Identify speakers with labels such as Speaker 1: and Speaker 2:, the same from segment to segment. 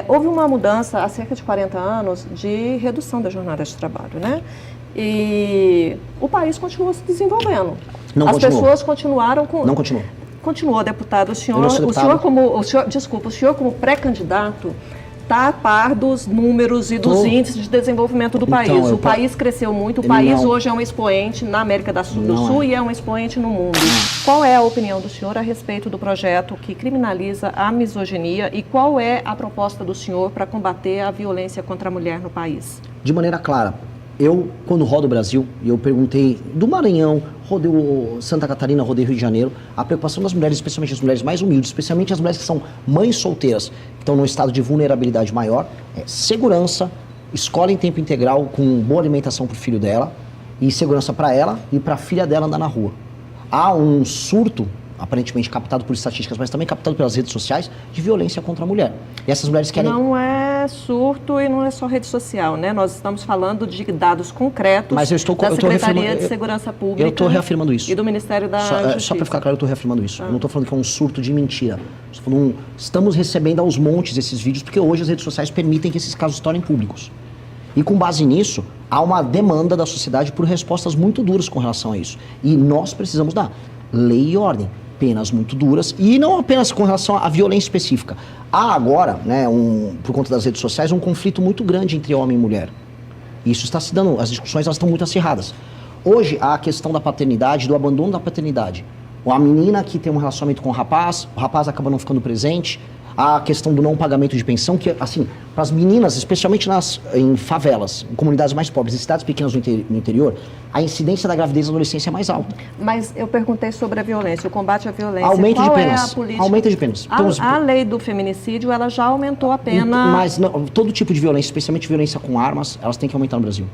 Speaker 1: Houve uma mudança há cerca de 40 anos de redução da jornada de trabalho, né? E o país continuou se desenvolvendo.
Speaker 2: Não
Speaker 1: As
Speaker 2: continuou.
Speaker 1: pessoas continuaram com...
Speaker 2: Não continuou.
Speaker 1: Continuou, deputado.
Speaker 2: Eu não sou deputado.
Speaker 1: O senhor como pré-candidato está a par dos números e dos índices de desenvolvimento do país. O país cresceu muito, o país hoje é um expoente na América do Sul e é um expoente no mundo. Qual é a opinião do senhor a respeito do projeto que criminaliza a misoginia e qual é a proposta do senhor para combater a violência contra a mulher no país?
Speaker 2: De maneira clara, eu, quando rodo o Brasil, e eu perguntei do Maranhão, rodei Santa Catarina, rodei Rio de Janeiro, a preocupação das mulheres, especialmente as mulheres mais humildes, especialmente as mulheres que são mães solteiras, que estão num estado de vulnerabilidade maior, é segurança, escola em tempo integral com boa alimentação para o filho dela, e segurança para ela e para a filha dela andar na rua. Há um surto, aparentemente captado por estatísticas, mas também captado pelas redes sociais, de violência contra a mulher. E essas mulheres querem...
Speaker 1: Não é surto e não é só rede social, né? Nós estamos falando de dados concretos da Secretaria de Segurança Pública.
Speaker 2: Eu estou reafirmando isso.
Speaker 1: E do Ministério da Justiça.
Speaker 2: Só para ficar claro, eu estou reafirmando isso. Eu não estou falando que é um surto de mentira. Estamos recebendo aos montes esses vídeos, porque hoje as redes sociais permitem que esses casos se tornem públicos. E com base nisso, há uma demanda da sociedade por respostas muito duras com relação a isso. E nós precisamos dar lei e ordem, penas muito duras, e não apenas com relação à violência específica. Há agora, né, por conta das redes sociais, um conflito muito grande entre homem e mulher. Isso está se dando, as discussões elas estão muito acirradas. Hoje, há a questão da paternidade, do abandono da paternidade. A menina que tem um relacionamento com o rapaz acaba não ficando presente. A questão do não pagamento de pensão, que, assim, para as meninas, especialmente em favelas, em comunidades mais pobres, em cidades pequenas no interior, a incidência da gravidez e da adolescência é mais alta.
Speaker 1: Mas eu perguntei sobre a violência, o combate à violência.
Speaker 2: Aumento de penas.
Speaker 1: É a política?
Speaker 2: Aumento de penas.
Speaker 1: A lei do feminicídio, ela já aumentou a pena...
Speaker 2: Mas não, todo tipo de violência, especialmente violência com armas, elas têm que aumentar no Brasil.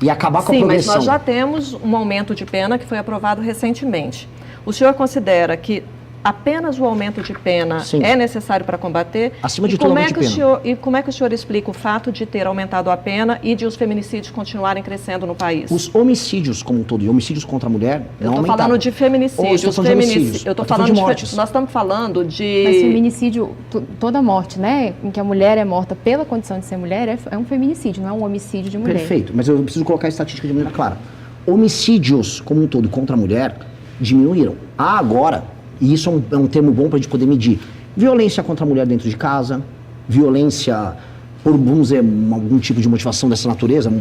Speaker 2: E acabar com a progressão.
Speaker 1: Sim, mas nós já temos um aumento de pena que foi aprovado recentemente. O senhor considera que apenas o aumento de pena é necessário para combater?
Speaker 2: Acima de tudo, aumento de pena.
Speaker 1: E como é que o senhor explica o fato de ter aumentado a pena e de os feminicídios continuarem crescendo no país?
Speaker 2: Os homicídios como um todo e homicídios contra a mulher não aumentaram.
Speaker 1: Eu estou falando de feminicídio.
Speaker 2: Eu estou falando de homicídios.
Speaker 1: Eu estou falando de mortes. Nós estamos falando de...
Speaker 3: Mas feminicídio, toda morte, né, em que a mulher é morta pela condição de ser mulher, é um feminicídio, não é um homicídio de mulher.
Speaker 2: Perfeito, mas eu preciso colocar a estatística de maneira clara. Homicídios como um todo contra a mulher diminuíram. Há agora... E isso é um termo bom para a gente poder medir. Violência contra a mulher dentro de casa, violência por, vamos dizer, algum tipo de motivação dessa natureza.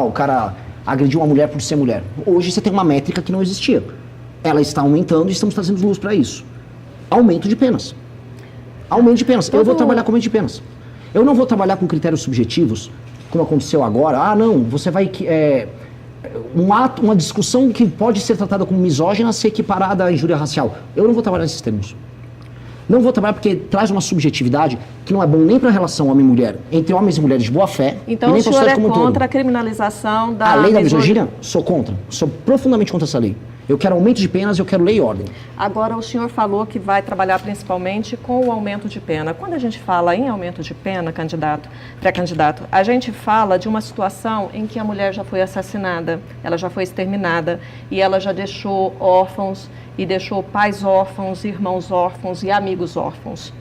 Speaker 2: O cara agrediu uma mulher por ser mulher. Hoje você tem uma métrica que não existia. Ela está aumentando e estamos trazendo luz para isso. Aumento de penas. Aumento de penas. Eu vou trabalhar com aumento de penas. Eu não vou trabalhar com critérios subjetivos, como aconteceu agora. Ah, não, você vai... uma discussão que pode ser tratada como misógina ser equiparada à injúria racial. Eu não vou trabalhar nesses termos. Não vou trabalhar porque traz uma subjetividade que não é bom nem para a relação homem-mulher, entre homens e mulheres de boa fé,
Speaker 1: então,
Speaker 2: e nem
Speaker 1: para o senhor é contra a criminalização da...
Speaker 2: A lei da misoginia? Sou contra. Sou profundamente contra essa lei. Eu quero aumento de penas, eu quero lei e ordem.
Speaker 1: Agora, o senhor falou que vai trabalhar principalmente com o aumento de pena. Quando a gente fala em aumento de pena, pré-candidato, a gente fala de uma situação em que a mulher já foi assassinada, ela já foi exterminada e ela já deixou órfãos e deixou pais órfãos, irmãos órfãos e amigos órfãos.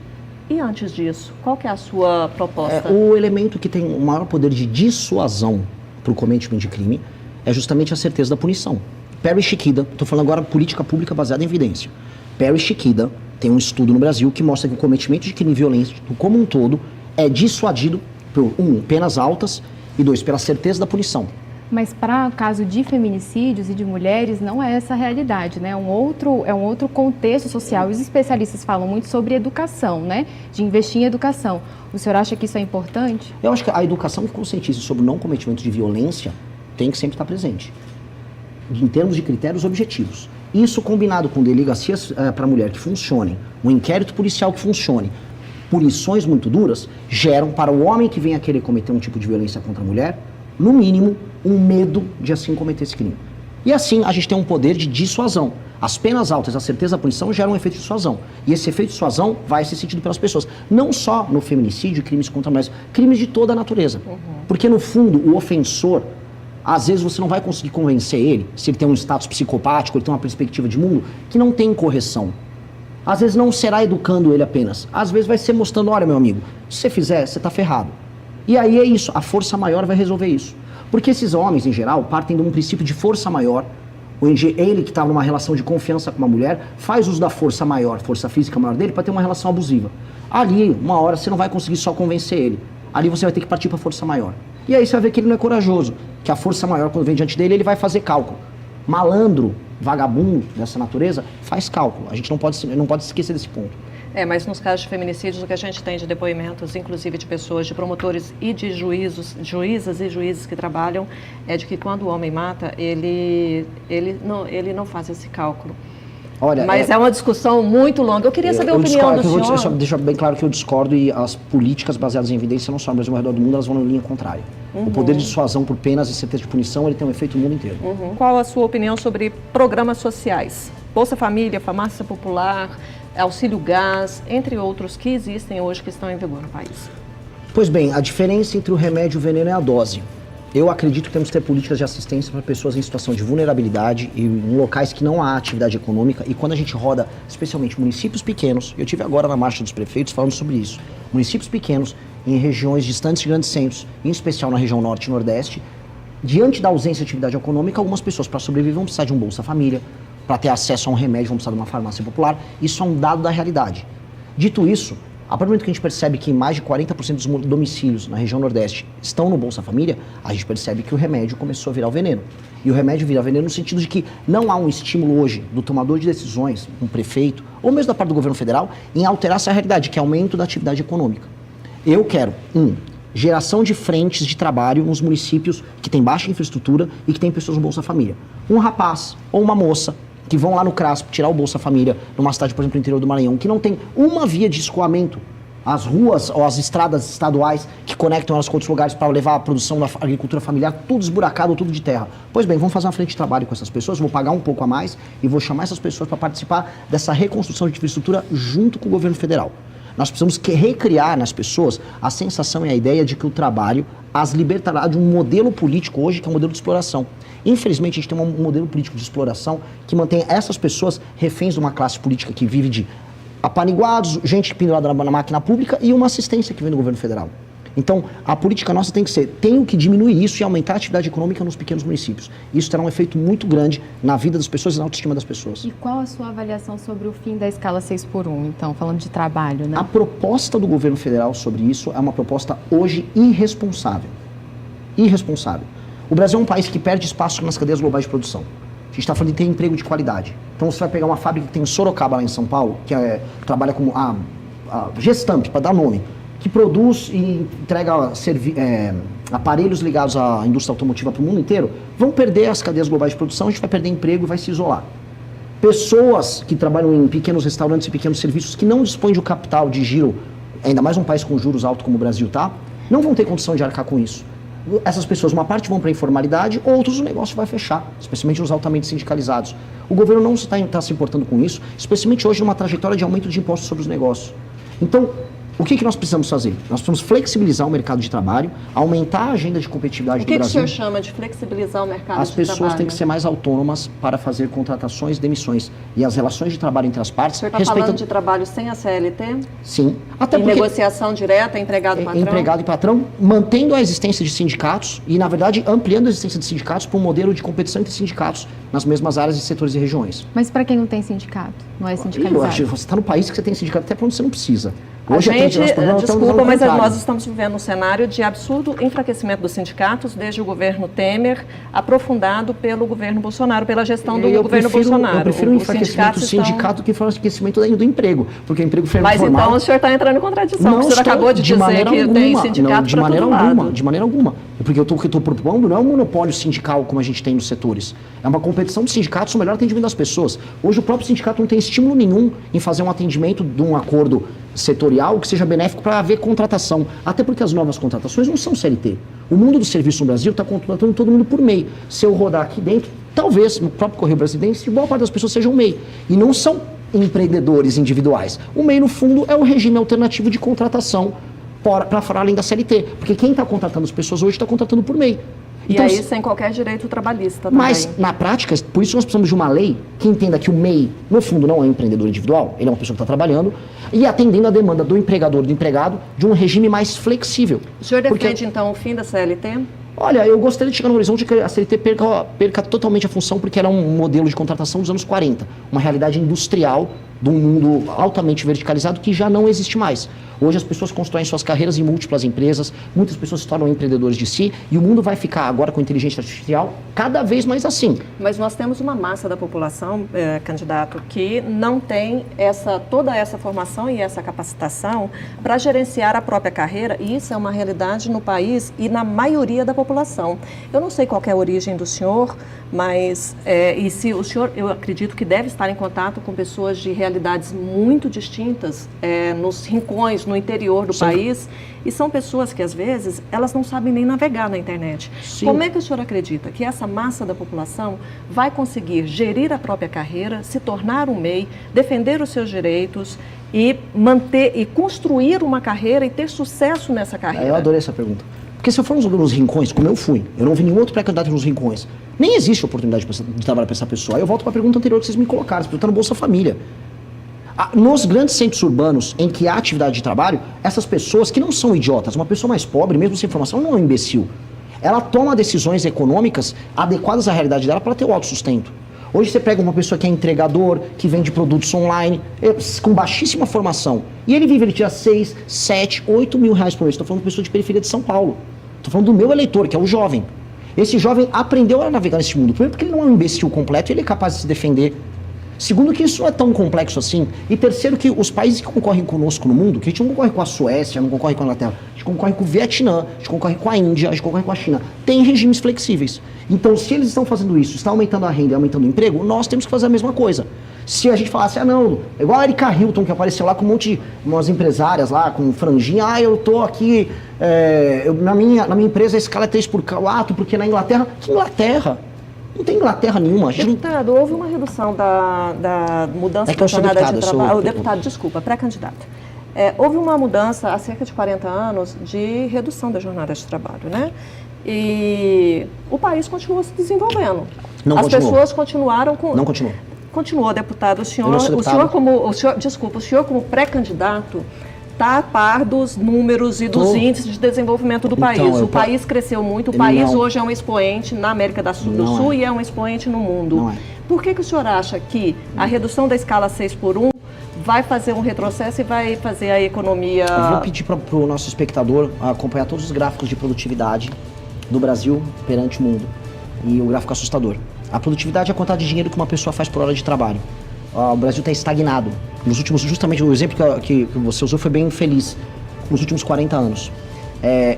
Speaker 1: E antes disso, qual que é a sua proposta?
Speaker 2: O elemento que tem o maior poder de dissuasão para o cometimento de crime é justamente a certeza da punição. Perry Chiquida, estou falando agora política pública baseada em evidência. Perry Chiquida tem um estudo no Brasil que mostra que o cometimento de crime violento como um todo é dissuadido por, penas altas e 2, pela certeza da punição.
Speaker 3: Mas para o caso de feminicídios e de mulheres, não é essa a realidade, né? É um outro contexto social. Os especialistas falam muito sobre educação, né? De investir em educação. O senhor acha que isso é importante?
Speaker 2: Eu acho que a educação que conscientiza sobre o não cometimento de violência tem que sempre estar presente, em termos de critérios objetivos. Isso combinado com delegacias para a mulher que funcionem, um inquérito policial que funcione, punições muito duras, geram para o homem que vem a querer cometer um tipo de violência contra a mulher, no mínimo, um medo de assim cometer esse crime. E assim a gente tem um poder de dissuasão. As penas altas, a certeza da punição geram um efeito de dissuasão. E esse efeito de dissuasão vai ser sentido pelas pessoas. Não só no feminicídio, crimes contra mulheres, crimes de toda a natureza. Porque no fundo, o ofensor, às vezes você não vai conseguir convencer ele, se ele tem um status psicopático, ele tem uma perspectiva de mundo, que não tem correção. Às vezes não será educando ele apenas. Às vezes vai ser mostrando, olha, meu amigo, se você fizer, você está ferrado. E aí é isso, a força maior vai resolver isso. Porque esses homens, em geral, partem de um princípio de força maior, onde ele que estava numa relação de confiança com uma mulher, faz uso da força maior, força física maior dele, para ter uma relação abusiva. Ali, uma hora, você não vai conseguir só convencer ele. Ali você vai ter que partir para a força maior. E aí você vai ver que ele não é corajoso, que a força maior, quando vem diante dele, ele vai fazer cálculo. Malandro, vagabundo dessa natureza, faz cálculo. A gente não pode esquecer desse ponto.
Speaker 1: Mas nos casos de feminicídios, o que a gente tem de depoimentos, inclusive de pessoas, de promotores e de juízas e juízes que trabalham, é de que quando o homem mata, ele não faz esse cálculo.
Speaker 2: Olha,
Speaker 1: mas é uma discussão muito longa. Eu queria saber a opinião do senhor.
Speaker 2: Só deixar bem claro que eu discordo, e as políticas baseadas em evidência, não só no Brasil, mas ao redor do mundo, elas vão na linha contrária. O poder de dissuasão por penas e certeza de punição, ele tem um efeito no mundo inteiro.
Speaker 1: Qual a sua opinião sobre programas sociais? Bolsa Família, Farmácia Popular, Auxílio Gás, entre outros que existem hoje que estão em vigor no país.
Speaker 2: Pois bem, a diferença entre o remédio e o veneno é a dose. Eu acredito que temos que ter políticas de assistência para pessoas em situação de vulnerabilidade e em locais que não há atividade econômica. E quando a gente roda, especialmente municípios pequenos, eu tive agora na Marcha dos Prefeitos falando sobre isso, municípios pequenos, em regiões distantes de grandes centros, em especial na região norte e nordeste, diante da ausência de atividade econômica, algumas pessoas para sobreviver vão precisar de um Bolsa Família, para ter acesso a um remédio vão precisar de uma farmácia popular. Isso é um dado da realidade. Dito isso, a partir do momento que a gente percebe que mais de 40% dos domicílios na região Nordeste estão no Bolsa Família, a gente percebe que o remédio começou a virar o veneno. E o remédio vira veneno no sentido de que não há um estímulo hoje do tomador de decisões, um prefeito, ou mesmo da parte do governo federal, em alterar essa realidade, que é aumento da atividade econômica. Eu quero, geração de frentes de trabalho nos municípios que têm baixa infraestrutura e que têm pessoas no Bolsa Família. Um rapaz ou uma moça que vão lá no CRASP tirar o Bolsa Família numa cidade, por exemplo, no interior do Maranhão, que não tem uma via de escoamento, as ruas ou as estradas estaduais que conectam elas com outros lugares para levar a produção da agricultura familiar, tudo esburacado, tudo de terra. Pois bem, vamos fazer uma frente de trabalho com essas pessoas, vou pagar um pouco a mais e vou chamar essas pessoas para participar dessa reconstrução de infraestrutura junto com o governo federal. Nós precisamos recriar nas pessoas a sensação e a ideia de que o trabalho as libertará de um modelo político hoje que é um modelo de exploração. Infelizmente, a gente tem um modelo político de exploração que mantém essas pessoas reféns de uma classe política que vive de apaniguados, gente pendurada na máquina pública e uma assistência que vem do governo federal. Então, a política nossa tem que ser, tenho que diminuir isso e aumentar a atividade econômica nos pequenos municípios. Isso terá um efeito muito grande na vida das pessoas e na autoestima das pessoas.
Speaker 3: E qual a sua avaliação sobre o fim da escala 6x1, então, falando de trabalho, né?
Speaker 2: A proposta do governo federal sobre isso é uma proposta hoje irresponsável. Irresponsável. O Brasil é um país que perde espaço nas cadeias globais de produção. A gente está falando de ter emprego de qualidade. Então você vai pegar uma fábrica que tem em Sorocaba, lá em São Paulo, que trabalha como a Gestamp, para dar nome, que produz e entrega aparelhos ligados à indústria automotiva para o mundo inteiro, vão perder as cadeias globais de produção, a gente vai perder emprego e vai se isolar. Pessoas que trabalham em pequenos restaurantes e pequenos serviços que não dispõem de um capital de giro, ainda mais um país com juros altos como o Brasil tá, não vão ter condição de arcar com isso. Essas pessoas, uma parte vão para a informalidade, outros o negócio vai fechar, especialmente os altamente sindicalizados. O governo não está se importando com isso, especialmente hoje numa trajetória de aumento de impostos sobre os negócios. Então, o que nós precisamos fazer? Nós precisamos flexibilizar o mercado de trabalho, aumentar a agenda de competitividade do Brasil.
Speaker 1: O que o senhor chama de flexibilizar o mercado de trabalho?
Speaker 2: As pessoas têm que ser mais autônomas para fazer contratações e demissões. E as relações de trabalho entre as partes...
Speaker 1: O senhor está falando de trabalho sem a CLT?
Speaker 2: Sim.
Speaker 1: Até porque negociação direta, empregado-patrão?
Speaker 2: Empregado e patrão, mantendo a existência de sindicatos e, na verdade, ampliando a existência de sindicatos para um modelo de competição entre sindicatos nas mesmas áreas, setores e regiões.
Speaker 3: Mas para quem não tem sindicato, não é sindicalizado?
Speaker 2: Você está no país que você tem sindicato até para onde você não precisa.
Speaker 1: Hoje desculpa, mas nós estamos vivendo um cenário de absurdo enfraquecimento dos sindicatos desde o governo Temer, aprofundado pelo governo Bolsonaro, pela gestão do governo Bolsonaro.
Speaker 2: Eu prefiro o enfraquecimento do sindicato que o enfraquecimento do emprego, porque o emprego formal...
Speaker 1: Mas então o senhor está entrando em contradição, porque o senhor acabou de dizer que tem sindicato para todo lado.
Speaker 2: De maneira alguma. Porque o que eu estou propondo não é um monopólio sindical como a gente tem nos setores. É uma competição de sindicatos no melhor atendimento das pessoas. Hoje o próprio sindicato não tem estímulo nenhum em fazer um atendimento de um acordo setorial que seja benéfico para haver contratação. Até porque as novas contratações não são CLT. O mundo do serviço no Brasil está contratando todo mundo por MEI. Se eu rodar aqui dentro, talvez no próprio Correio Brasiliense, boa parte das pessoas sejam MEI. E não são empreendedores individuais. O MEI, no fundo, é o regime alternativo de contratação para fora além da CLT. Porque quem está contratando as pessoas hoje está contratando por MEI.
Speaker 1: E
Speaker 2: Então,
Speaker 1: aí sem qualquer direito trabalhista também.
Speaker 2: mas, na prática, por isso nós precisamos de uma lei que entenda que o MEI, no fundo, não é um empreendedor individual, ele é uma pessoa que está trabalhando, e atendendo a demanda do empregador, do empregado, de um regime mais flexível.
Speaker 1: O senhor defende, então, o fim da CLT?
Speaker 2: Olha, eu gostaria de chegar no horizonte que a CLT perca totalmente a função, porque ela é um modelo de contratação dos anos 40, uma realidade industrial de um mundo altamente verticalizado que já não existe mais. Hoje as pessoas constroem suas carreiras em múltiplas empresas, muitas pessoas se tornam empreendedores de si, e o mundo vai ficar agora com a inteligência artificial cada vez mais assim.
Speaker 1: Mas nós temos uma massa da população, candidato, que não tem toda essa formação e essa capacitação para gerenciar a própria carreira, e isso é uma realidade no país e na maioria da população. Eu não sei qual é a origem do senhor, mas e se o senhor, eu acredito que deve estar em contato com pessoas de realidades muito distintas, nos rincões, no interior do país, e são pessoas que às vezes elas não sabem nem navegar na internet.
Speaker 2: Sim.
Speaker 1: Como é que o senhor acredita que essa massa da população vai conseguir gerir a própria carreira, se tornar um MEI, defender os seus direitos e manter e construir uma carreira e ter sucesso nessa carreira?
Speaker 2: Eu adorei essa pergunta. Porque se eu for nos rincões, como eu fui, eu não vi nenhum outro pré-candidato nos rincões, nem existe oportunidade de trabalhar para essa pessoa. Aí eu volto para a pergunta anterior que vocês me colocaram, você está no Bolsa Família. Nos grandes centros urbanos em que há atividade de trabalho, essas pessoas que não são idiotas, uma pessoa mais pobre, mesmo sem formação, não é um imbecil. Ela toma decisões econômicas adequadas à realidade dela para ter o autossustento. Hoje você pega uma pessoa que é entregador, que vende produtos online, com baixíssima formação, e ele tira 6, 7, 8 mil reais por mês. Estou falando de pessoa de periferia de São Paulo. Estou falando do meu eleitor, que é o jovem. Esse jovem aprendeu a navegar nesse mundo. Primeiro porque ele não é um imbecil completo e ele é capaz de se defender. Segundo, que isso não é tão complexo assim. E terceiro, que os países que concorrem conosco no mundo, que a gente não concorre com a Suécia, não concorre com a Inglaterra, a gente concorre com o Vietnã, a gente concorre com a Índia, a gente concorre com a China, tem regimes flexíveis. Então, se eles estão fazendo isso, estão aumentando a renda e aumentando o emprego, nós temos que fazer a mesma coisa. Se a gente falasse, não, igual a Erika Hilton, que apareceu lá com um monte de umas empresárias lá, com franjinha, eu tô aqui, na minha empresa a escala é 3/4, porque na Inglaterra, que Inglaterra? Não tem Inglaterra nenhuma.
Speaker 1: Deputado, houve uma redução da mudança da jornada de trabalho. Deputado, desculpa, pré-candidato. Houve uma mudança há cerca de 40 anos de redução da jornada de trabalho, né? E o país continuou se desenvolvendo.
Speaker 2: Não
Speaker 1: As
Speaker 2: continuou.
Speaker 1: pessoas continuaram com...
Speaker 2: Não continuou.
Speaker 1: Continuou, deputado. O senhor como pré-candidato está a par dos números e dos índices de desenvolvimento do país. O país cresceu muito, o país hoje é um expoente na América do Sul e é um expoente no mundo.
Speaker 2: Não é.
Speaker 1: Por que o senhor acha que a redução da escala 6/1 vai fazer um retrocesso e vai fazer a economia...
Speaker 2: Eu vou pedir para o nosso espectador acompanhar todos os gráficos de produtividade do Brasil perante o mundo. E o gráfico assustador. A produtividade é a quantidade de dinheiro que uma pessoa faz por hora de trabalho. O Brasil está estagnado. Nos últimos, justamente o exemplo que você usou foi bem feliz. Nos últimos 40 anos.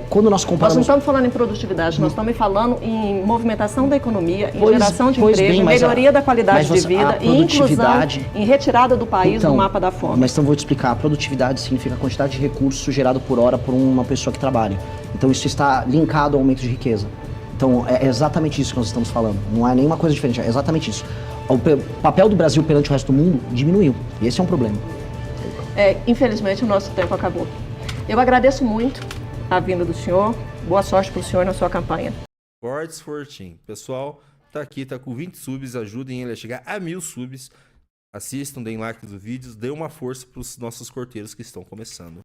Speaker 2: Quando nós comparamos...
Speaker 1: Nós não estamos falando em produtividade, nós estamos falando em movimentação da economia, em geração de emprego, em melhoria da qualidade de vida, em inclusão, em retirada do país do mapa da fome.
Speaker 2: Mas então vou te explicar. A produtividade significa a quantidade de recursos gerado por hora por uma pessoa que trabalha. Então isso está linkado ao aumento de riqueza. Então é exatamente isso que nós estamos falando. Não é nenhuma coisa diferente, é exatamente isso. O papel do Brasil perante o resto do mundo diminuiu. E esse é um problema.
Speaker 1: Infelizmente o nosso tempo acabou. Eu agradeço muito a vinda do senhor. Boa sorte para o senhor na sua campanha.
Speaker 4: Cortes Fortin. Pessoal, tá com 20 subs, ajudem ele a chegar a 1000 subs. Assistam, deem like nos vídeos, dêem uma força para os nossos corteiros que estão começando.